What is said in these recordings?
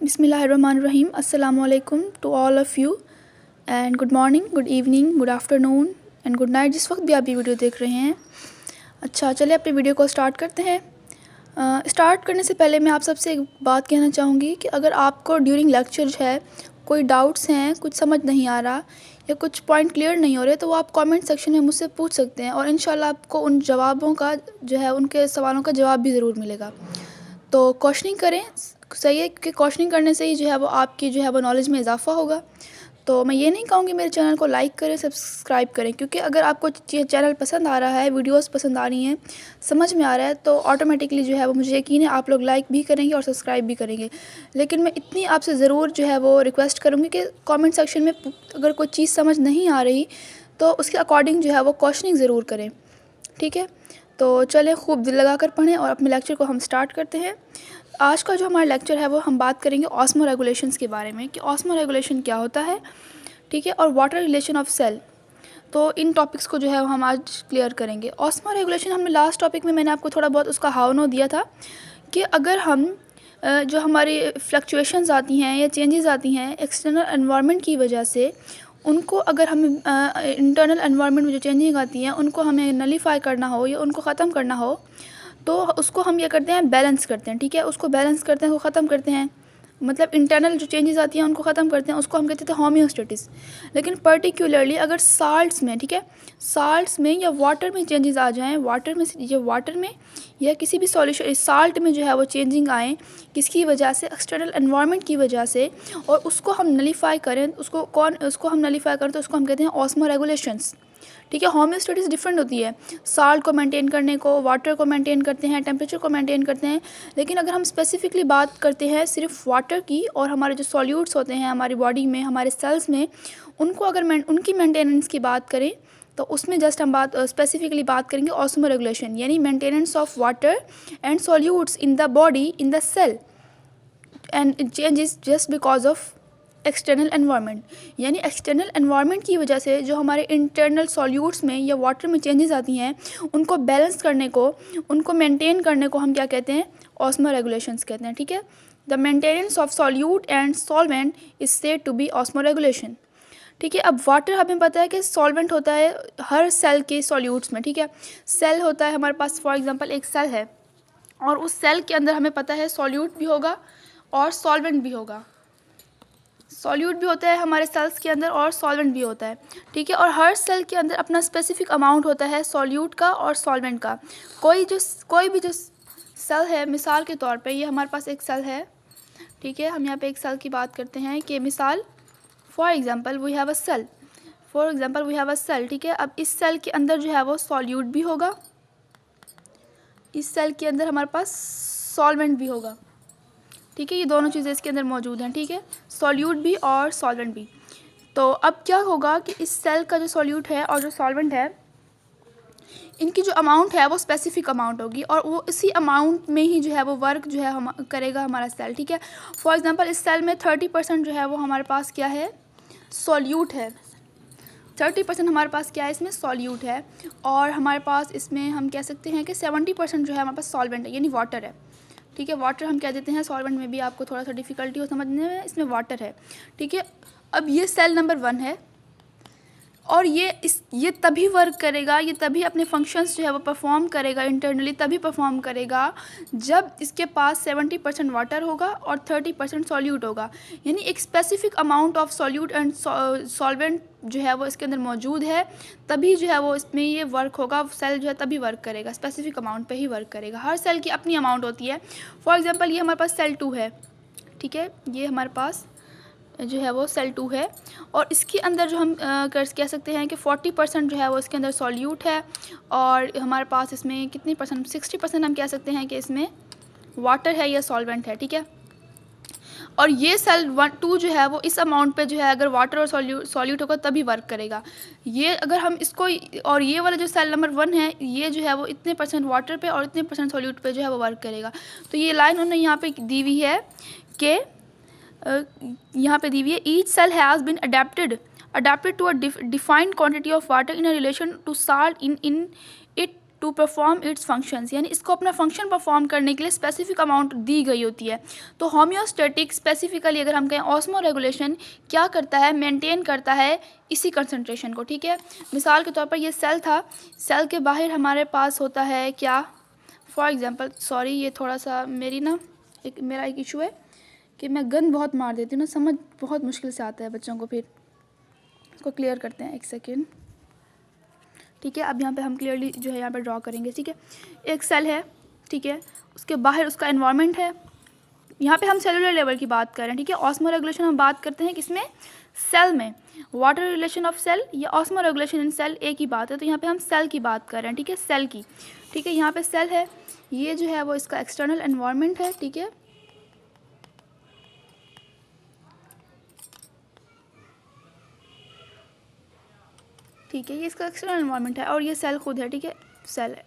बिस्मिल्लाहिर्रहमानिर्रहीम। अस्सलाम वालेकुम to all of you and good morning, good evening, good afternoon and good night, जिस वक्त भी आप ये वीडियो देख रहे हैं। अच्छा, चलिए अपनी वीडियो को स्टार्ट करते हैं। स्टार्ट करने से पहले मैं आप सबसे एक बात कहना चाहूँगी कि अगर आपको ड्यूरिंग लेक्चर जो है कोई डाउट्स हैं, कुछ समझ नहीं आ रहा या कुछ पॉइंट क्लियर नहीं हो रहे, तो वो आप कमेंट सेक्शन में मुझसे पूछ सकते हैं और इंशाल्लाह आपको उन जवाबों का जो है, उनके सवालों का जवाब भी ज़रूर मिलेगा। तो क्वेश्चनिंग करें, सही है, क्योंकि क्वेश्चनिंग करने से ही जो है वो आपकी जो है वो नॉलेज में इजाफा होगा। तो मैं ये नहीं कहूँगी मेरे चैनल को लाइक करें, सब्सक्राइब करें, क्योंकि अगर आपको चैनल पसंद आ रहा है, वीडियोस पसंद आ रही हैं, समझ में आ रहा है, तो ऑटोमेटिकली जो है वो मुझे यकीन है आप लोग लाइक भी करेंगे और सब्सक्राइब भी करेंगे। लेकिन मैं इतनी आपसे ज़रूर जो है वो रिक्वेस्ट करूँगी कि कमेंट सेक्शन में अगर कोई चीज़ समझ नहीं आ रही तो उसके अकॉर्डिंग जो है वो क्वेश्चनिंग ज़रूर करें, ठीक है। तो चलें, खूब दिल लगा कर पढ़ें और अपने लेक्चर को हम स्टार्ट करते हैं। आज का जो हमारा लेक्चर है वो हम बात करेंगे ऑस्मो रेगुलेशंस के बारे में कि ऑस्मो रेगुलेशन क्या होता है, ठीक है, और वाटर रिलेशन ऑफ सेल। तो इन टॉपिक्स को जो है हम आज क्लियर करेंगे। ऑस्मो रेगुलेशन हमने लास्ट टॉपिक में मैंने आपको थोड़ा बहुत उसका हाउ नो दिया था कि अगर हम जो हमारी फ्लक्चुएशंस आती हैं या चेंजेस आती हैं एक्सटर्नल एनवायरनमेंट की वजह से, उनको अगर हम इंटरनल एनवायरनमेंट में जो चेंजिंग आती हैं उनको हमें नलीफाई करना हो या उनको ख़त्म करना हो, तो उसको हम ये करते हैं, बैलेंस करते हैं, ठीक है। उसको बैलेंस करते हैं, उसको ख़त्म करते हैं, मतलब इंटरनल जो चेंजेस आती हैं उनको ख़त्म करते हैं, उसको हम कहते थे होम्योस्टेटिस। लेकिन पर्टिकुलरली अगर साल्ट्स में, ठीक है, साल्ट्स में या वाटर में चेंजेस आ जाएं, वाटर में या किसी भी सॉल्यूशन साल्ट में जो है वो चेंजिंग आए किसकी वजह से, एक्सटर्नल एनवायरनमेंट की वजह से, और उसको हम नलीफाई करें, उसको हम नलीफाई करें तो उसको हम कहते हैं ऑस्मो रेगुलेशंस, ठीक है। होम्योस्टेटिस डिफरेंट होती है, साल्ट को मेंटेन करने को, वाटर को मेंटेन करते हैं, टेम्परेचर को मेंटेन करते हैं। लेकिन अगर हम स्पेसिफिकली बात करते हैं सिर्फ वाटर की, और हमारे जो सॉल्यूट्स होते हैं हमारी बॉडी में, हमारे सेल्स में, उनको अगर उनकी मेंटेनेंस की बात करें तो उसमें जस्ट हम स्पेसिफिकली बात करेंगे ऑस्मो रेगुलेशन, यानी maintenance of water and solutes in the body, in the cell, and changes just because of external environment. यानी एक्सटर्नल एनवायरनमेंट की वजह से जो हमारे इंटरनल सॉल्यूट्स में या वाटर में चेंजेस आती हैं, उनको बैलेंस करने को, उनको मेंटेन करने को हम क्या कहते हैं, ऑस्मो रेगुलेशंस कहते हैं, ठीक है। The maintenance of solute and solvent is said to be osmoregulation, ठीक है। अब वाटर हमें पता है कि सॉल्वेंट होता है हर सेल के सॉल्यूट्स में, ठीक है। सेल होता है हमारे पास, फॉर एग्जांपल एक सेल है और उस सेल के अंदर हमें पता है सॉल्यूट भी होगा और सॉल्वेंट भी होगा, सॉल्यूट भी होता है हमारे सेल्स के अंदर और सॉल्वेंट भी होता है, ठीक है। और हर सेल के अंदर अपना स्पेसिफिक अमाउंट होता है सॉल्यूट का और सॉल्वेंट का। कोई भी जो सेल है, मिसाल के तौर पे ये हमारे पास एक सेल है, ठीक है, हम यहाँ पे एक सेल की बात करते हैं कि मिसाल for example we have a cell, ठीक है। अब इस सेल के अंदर जो है वो सॉल्यूट भी होगा, इस सेल के अंदर हमारे पास सॉल्वेंट भी होगा, ठीक है। ये दोनों चीज़ें इसके अंदर मौजूद हैं, ठीक है, सॉल्यूट भी और सॉल्वेंट भी। तो अब क्या होगा कि इस सेल का जो सॉल्यूट है और जो सॉल्वेंट है, इनकी जो अमाउंट है वो स्पेसिफिक अमाउंट होगी और वो इसी अमाउंट में ही जो है वो वर्क जो है हम करेगा हमारा सेल, ठीक है। फॉर एग्जांपल इस सेल में 30% जो है वो हमारे पास क्या है, सॉल्यूट है, 30% हमारे पास क्या है, इसमें सॉल्यूट है, और हमारे पास इसमें हम कह सकते हैं कि 70% जो है हमारे पास सॉल्वेंट है, यानी वाटर है, ठीक है। वाटर हम कह देते हैं, सॉल्वेंट में भी आपको थोड़ा सा डिफ़िकल्टी हो समझने में, इसमें वाटर है, ठीक है। अब ये सेल नंबर 1 है और ये तभी वर्क करेगा, ये तभी अपने फंक्शंस जो है वो परफॉर्म करेगा, इंटरनली तभी परफॉर्म करेगा जब इसके पास 70% वाटर होगा और 30% सॉल्यूट होगा। यानी एक specific amount of solute and solvent जो है वो इसके अंदर मौजूद है, तभी जो है वो इसमें ये वर्क होगा, सेल जो है तभी वर्क करेगा, स्पेसिफिक अमाउंट पे ही वर्क करेगा। हर सेल की अपनी अमाउंट होती है। फॉर एग्जांपल ये हमारे पास सेल 2 है, ठीक है, ये हमारे पास जो है वो सेल 2 है और इसके अंदर जो हम कह सकते हैं कि 40% जो है वो इसके अंदर सॉल्यूट है और हमारे पास इसमें कितनी परसेंट, 60% हम कह सकते हैं कि इसमें वाटर है या सॉल्वेंट है, ठीक है। और ये सेल 2 जो है वो इस अमाउंट पे जो है अगर वाटर और सॉल्यूट होगा तभी वर्क करेगा। ये अगर हम इसको, और ये वाला जो सेल नंबर 1 है, ये जो है वो इतने परसेंट वाटर पे और इतने परसेंट सॉल्यूट पे जो है वो वर्क करेगा। तो ये लाइन उन्होंने यहाँ पे दी हुई है कि यहाँ पे दी हुई है, each cell has been adapted to a defined quantity of water in a relation to salt in it to perform its functions, यानी इसको अपना फंक्शन परफॉर्म करने के लिए स्पेसिफिक अमाउंट दी गई होती है। तो होम्योस्टैटिक स्पेसिफिकली अगर हम कहें ऑस्मो रेगुलेशन क्या करता है, मेंटेन करता है इसी कंसंट्रेशन को, ठीक है। मिसाल के तौर पर ये सेल था, सेल के बाहर हमारे पास होता है क्या, फॉर एग्जांपल, सॉरी ये थोड़ा सा मेरा एक इशू है कि मैं गन बहुत मार देती हूँ ना, समझ बहुत मुश्किल से आता है बच्चों को, फिर इसको क्लियर करते हैं, एक सेकेंड, ठीक है। अब यहाँ पे हम क्लियरली जो है यहाँ पे ड्रॉ करेंगे, ठीक है। एक सेल है, ठीक है, उसके बाहर उसका एनवायरनमेंट है। यहाँ पे हम सेलुलर लेवल की बात कर रहे हैं, ठीक है। ऑस्मो रेगुलेशन हम बात करते हैं किसमें, सेल में। वाटर रिलेशन ऑफ सेल या ऑस्मो रेगुलेशन इन सेल एक ही बात है, तो यहाँ पे हम सेल की बात कर रहे हैं, ठीक है, सेल की, ठीक है। यहाँ पे सेल है, ये जो है वो इसका एक्सटर्नल एनवायरनमेंट है, ठीक है। ठीक है, ये इसका एक्सटर्नल एनवायरनमेंट है और ये सेल खुद है, ठीक है, सेल है।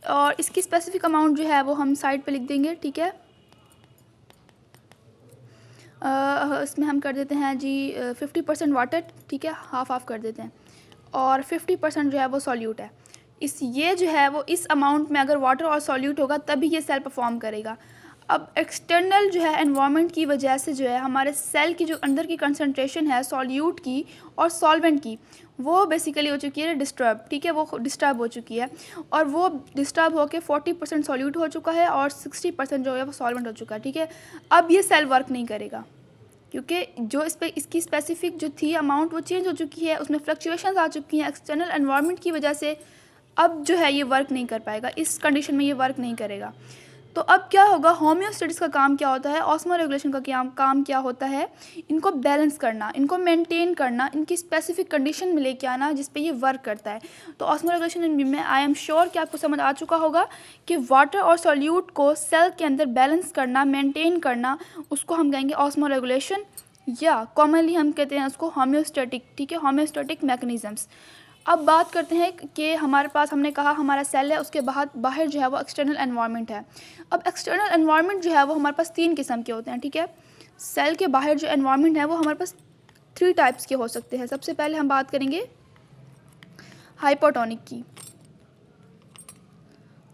और इसकी स्पेसिफिक अमाउंट जो है वो हम साइड पे लिख देंगे, ठीक है। इसमें हम कर देते हैं जी 50% वाटर, ठीक है, हाफ हाफ कर देते हैं, और 50% जो है वो सॉल्यूट है। ये जो है वो इस अमाउंट में अगर वाटर और सॉल्यूट होगा तभी ये सेल परफॉर्म करेगा। अब एक्सटर्नल जो है एनवायरनमेंट की वजह से जो है हमारे सेल की जो अंदर की कंसंट्रेशन है सॉल्यूट की और सॉल्वेंट की, वो बेसिकली हो चुकी है डिस्टर्ब, ठीक है, वो डिस्टर्ब हो चुकी है, और वो डिस्टर्ब होकर 40% सॉल्यूट हो चुका है और 60% जो है वो सॉल्वेंट हो चुका है, ठीक है। अब ये सेल वर्क नहीं करेगा क्योंकि जो इस पर इसकी स्पेसिफिक जो थी अमाउंट वो चेंज हो चुकी है, उसमें फ्लक्चुएशंस आ चुकी हैं एक्सटर्नल एनवायरनमेंट की वजह से। अब जो है ये वर्क नहीं कर पाएगा, इस कंडीशन में ये वर्क नहीं करेगा। तो अब क्या होगा, होम्योस्टेटिक्स का काम क्या होता है, ऑस्मो रेगुलेशन का काम क्या होता है, इनको बैलेंस करना, इनको मेंटेन करना, इनकी स्पेसिफिक कंडीशन में लेके आना जिस पे ये वर्क करता है। तो ऑस्मो रेगुलेशन में आई एम श्योर कि आपको समझ आ चुका होगा कि वाटर और सॉल्यूट को सेल के अंदर बैलेंस करना, मेंटेन करना, उसको हम कहेंगे ऑस्मो रेगुलेशन, या कॉमनली हम कहते हैं उसको होम्योस्टेटिक, ठीक है, होम्योस्टेटिक मैकेनिज़म्स। अब बात करते हैं कि हमारे पास, हमने कहा हमारा सेल है, उसके बाहर जो है वो एक्सटर्नल एनवायरनमेंट है। अब एक्सटर्नल एनवायरनमेंट जो है वो हमारे पास 3 किस्म के होते हैं, ठीक है। सेल के बाहर जो एनवायरनमेंट है वो हमारे पास 3 टाइप्स के हो सकते हैं। सबसे पहले हम बात करेंगे हाइपोटोनिक की,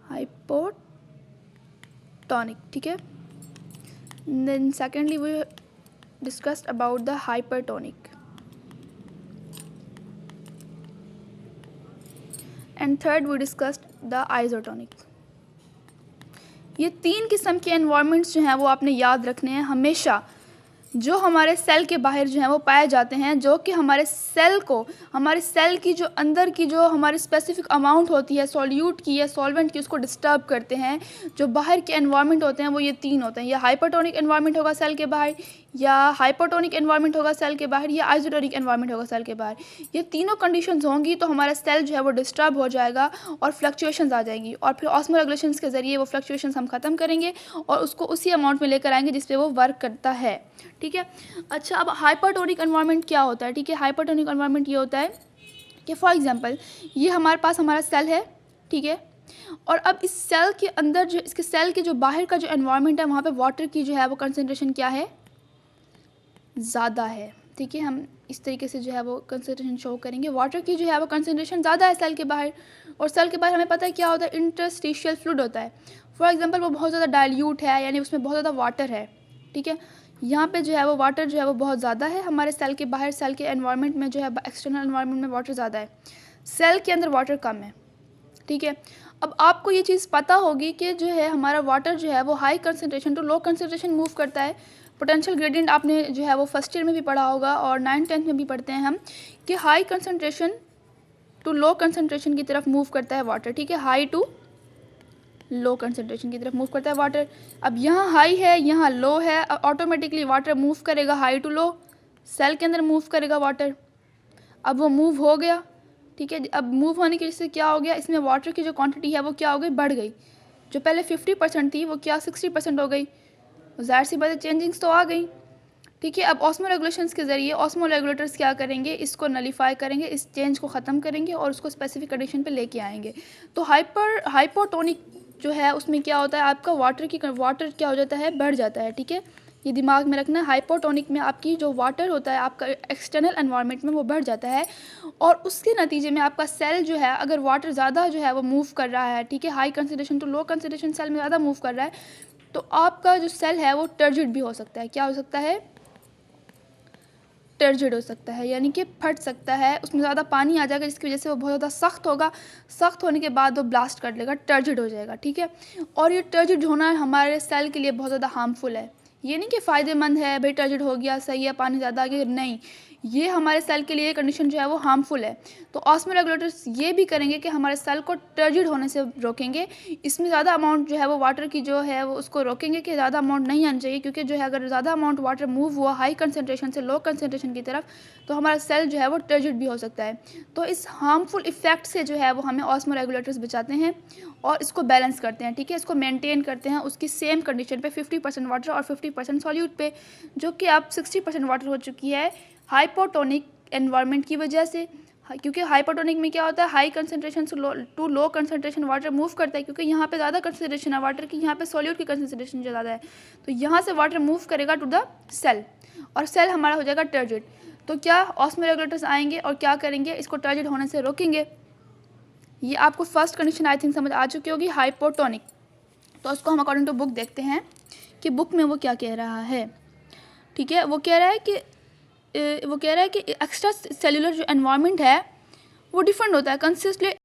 हाइपोटोनिक, ठीक है। Then secondly we discussed about the hypertonic, and third we discussed the isotonic. ये 3 किस्म के एनवायरनमेंट्स जो हैं वो आपने याद रखने हैं हमेशा, जो हमारे सेल के बाहर जो हैं वो पाए जाते हैं, जो कि हमारे सेल को, हमारे सेल की जो अंदर की जो हमारी स्पेसिफिक अमाउंट होती है सॉल्यूट की या सॉल्वेंट की, उसको डिस्टर्ब करते हैं। जो बाहर के एनवायरनमेंट होते हैं वो ये 3 होते हैं, या हाइपरटोनिक एनवायरनमेंट होगा सेल के बाहर, या हाइपोटोनिक एनवायरनमेंट होगा सेल के बाहर, या आइसोटोनिक एनवायरनमेंट होगा सेल के बाहर। ये तीनों कंडीशंस होंगी तो हमारा सेल जो है वो डिस्टर्ब हो जाएगा और फ्लक्चुएशंस आ जाएंगी, और फिर ऑस्मो रेगुलेशंस के ज़रिए वो फ्लक्चुएशंस हम ख़त्म करेंगे और उसको उसी अमाउंट में लेकर आएंगे जिस पे वो वर्क करता है, ठीक है। अच्छा, अब हाइपरटोनिक एनवायरनमेंट क्या होता है, ठीक है। हाइपरटोनिक एनवायरनमेंट ये होता है कि फॉर एग्जांपल ये हमारे पास हमारा सेल है, ठीक है, और अब इस सेल के अंदर जो, इसके सेल के जो बाहर का जो एनवायरनमेंट है वहाँ पे वाटर की जो है वो कंसंट्रेशन क्या है, ज़्यादा है, ठीक है। हम इस तरीके से जो है वो कंसंट्रेशन शो करेंगे, वाटर की जो है वो कंसंट्रेशन ज़्यादा है सेल के बाहर, और सेल के बाहर हमें पता है क्या होता है, इंटरस्टिशियल फ्लूइड होता है। फॉर एग्जांपल वो बहुत ज़्यादा डाइल्यूट है, यानी उसमें बहुत ज़्यादा वाटर है, ठीक है। यहाँ पे जो है वो वाटर जो है वो बहुत ज़्यादा है हमारे सेल के बाहर, सेल के एनवायरनमेंट में जो है, एक्सटर्नल एनवायरनमेंट में वाटर ज़्यादा है, सेल के अंदर वाटर कम है, ठीक है। अब आपको ये चीज़ पता होगी कि जो है हमारा वाटर जो है वो high concentration to low concentration move करता है। पोटेंशियल ग्रेडियंट आपने जो है वो फर्स्ट ईयर में भी पढ़ा होगा और 9th-10th में भी पढ़ते हैं हम, कि high concentration to low concentration की तरफ मूव करता है वाटर, ठीक है, हाई टू लो कंसंट्रेशन की तरफ मूव करता है वाटर। अब यहाँ हाई है, यहाँ लो है, ऑटोमेटिकली वाटर मूव करेगा हाई टू लो, सेल के अंदर मूव करेगा वाटर। अब वो मूव हो गया, ठीक है। अब मूव होने की वजह से क्या हो गया, इसमें वाटर की जो क्वांटिटी है वो क्या हो गई, बढ़ गई। जो पहले 50% थी वो क्या 60% हो गई, ज़ाहिर सी बात है चेंजिंग्स तो आ गई, ठीक है। अब ऑस्मो रेगुलेशंस के ज़रिए ऑस्मो रेगुलेटर्स क्या करेंगे, इसको नलीफाई करेंगे, इस चेंज को ख़त्म करेंगे और उसको स्पेसिफिक कंडीशन पे लेके आएंगे। तो हाइपोटोनिक जो है उसमें क्या होता है, आपका वाटर क्या हो जाता है, बढ़ जाता है, ठीक है, ये दिमाग में रखना। हाइपोटोनिक में आपकी जो वाटर होता है आपका एक्सटर्नल एनवायरनमेंट में वो बढ़ जाता है, और उसके नतीजे में आपका सेल जो है, अगर वाटर ज़्यादा जो है वो मूव कर रहा है, ठीक है, high concentration to low concentration cell में ज़्यादा मूव कर रहा है, तो आपका जो सेल है वो टर्जिड भी हो सकता है। क्या हो सकता है? टर्जिड हो सकता है, यानी कि फट सकता है, उसमें ज़्यादा पानी आ जाएगा जिसकी वजह से वो बहुत ज़्यादा सख्त होगा, सख्त होने के बाद वो ब्लास्ट कर लेगा, टर्जिड हो जाएगा, ठीक है। और ये टर्जिड होना हमारे सेल के लिए बहुत ज़्यादा हार्मफुल है। ये नहीं कि फ़ायदेमंद है, भाई टर्जिड हो गया सही है, पानी ज़्यादा आ गया, नहीं, ये हमारे सेल के लिए कंडीशन जो है वो हार्मफुल है। तो ऑस्मोरेगुलेटर्स ये भी करेंगे कि हमारे सेल को टर्जिड होने से रोकेंगे। इसमें ज़्यादा अमाउंट जो है वो वाटर की जो है वो उसको रोकेंगे कि ज़्यादा अमाउंट नहीं आना चाहिए, क्योंकि जो है अगर ज़्यादा अमाउंट वाटर मूव हुआ हाई कंसनट्रेशन से लो कंसनट्रेशन की तरफ, तो हमारा सेल जो है वो टर्जिड भी हो सकता है। तो इस हार्मफुल इफेक्ट से जो है वो हमें ऑस्मोरेगुलेटर्स बचाते हैं और इसको बैलेंस करते हैं, ठीक है, इसको मेंटेन करते हैं उसकी सेम कंडीशन पे 50% वाटर और 50% सॉल्यूट पे, जो कि अब 60% वाटर हो चुकी है हाइपोटोनिक एनवायरनमेंट की वजह से। क्योंकि हाइपोटोनिक में क्या होता है, high concentration to low concentration water move करता है, क्योंकि यहाँ पे ज़्यादा कंसंट्रेशन है वाटर की, यहाँ पे सॉल्यूट की कंसंट्रेशन ज़्यादा है, तो यहाँ से वाटर मूव करेगा टू द सेल और सेल हमारा हो जाएगा टर्जिड। तो क्या ऑस्मोरेगुलेटर्स आएंगे और क्या करेंगे, इसको टर्जिड होने से रोकेंगे। ये आपको फर्स्ट कंडीशन आई थिंक समझ आ चुकी होगी, हाइपोटोनिक। तो उसको हम अकॉर्डिंग टू बुक देखते हैं कि बुक में वो क्या कह रहा है, ठीक है। वो कह रहा है कि एक्स्ट्रा सेल्यूलर जो एनवायरनमेंट है वो डिफरेंट होता है, कंसिस्टली